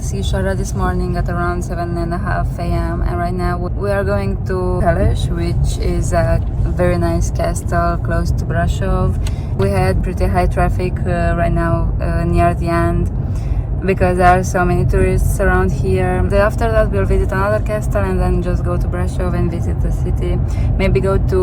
seashore this morning at around 7:30 a.m. and right now we are going to Peles, which is a very nice castle close to Brasov. We had pretty high traffic right now near the end because there are so many tourists around here. After that we'll visit another castle and then just go to Brasov and visit the city. Maybe go to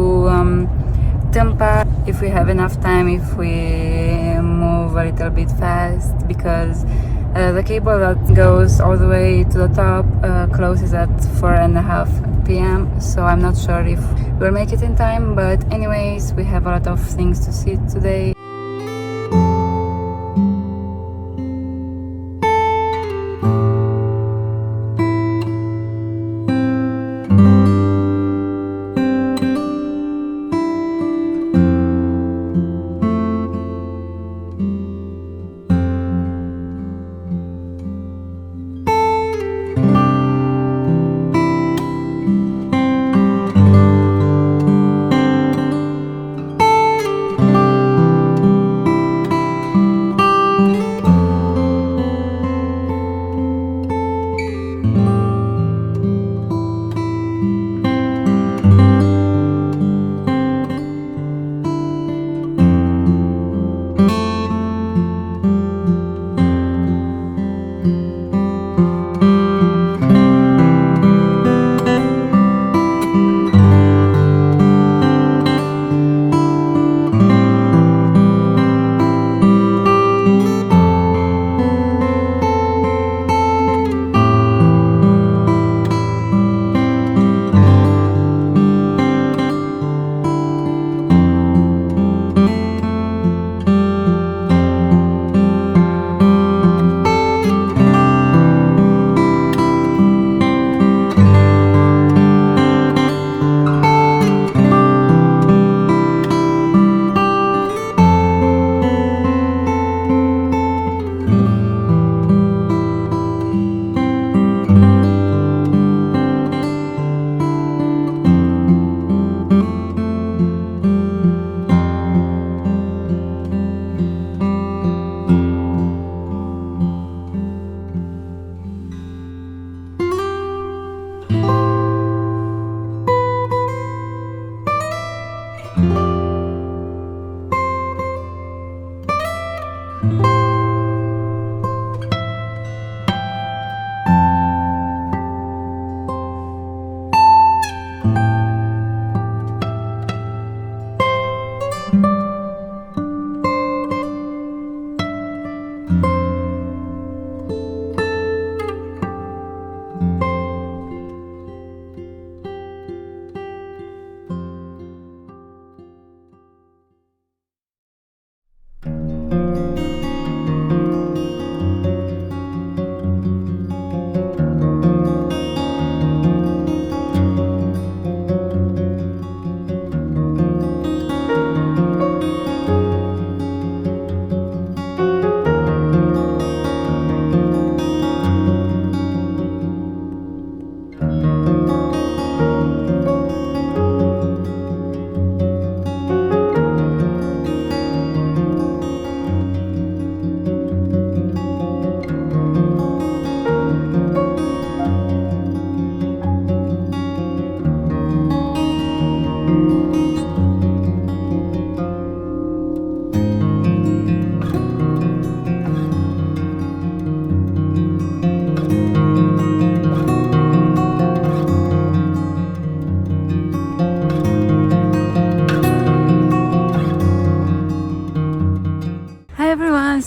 Tempa if we have enough time, if we move a little bit fast, because the cable that goes all the way to the top closes at 4:30 p.m. so I'm not sure if we'll make it in time, but anyways, we have a lot of things to see today.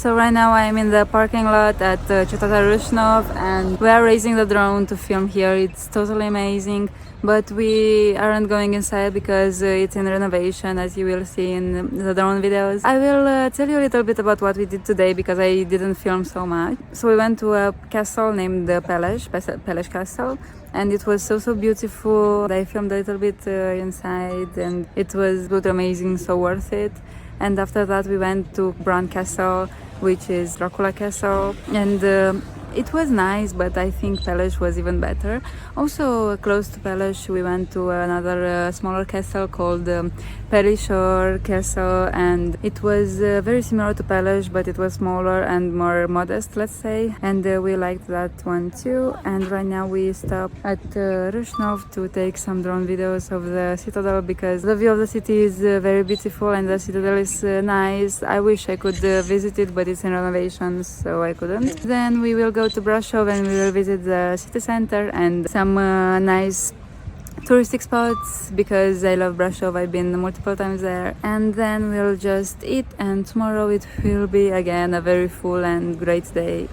So right now I'm in the parking lot at Rasnov and we are raising the drone to film here. It's totally amazing, but we aren't going inside because it's in renovation, as you will see in the drone videos. I will tell you a little bit about what we did today because I didn't film so much. So we went to a castle named the Peles Castle, and it was so beautiful. I filmed a little bit inside and it was really amazing, so worth it. And after that we went to Bran Castle, which is Dracula Castle, and it was nice, but I think Peles was even better. Also close to Peles we went to another smaller castle called Pelisor Castle, and it was very similar to Peles, but it was smaller and more modest, let's say, and we liked that one too. And right now we stop at Rasnov to take some drone videos of the citadel, because the view of the city is very beautiful and the citadel is nice. I wish I could visit it, but it's in renovations, so I couldn't. Then we will go to Brasov and we will visit the city center and some nice touristic spots, because I love Brasov. I've been multiple times there. And then we'll just eat, and tomorrow it will be again a very full and great day.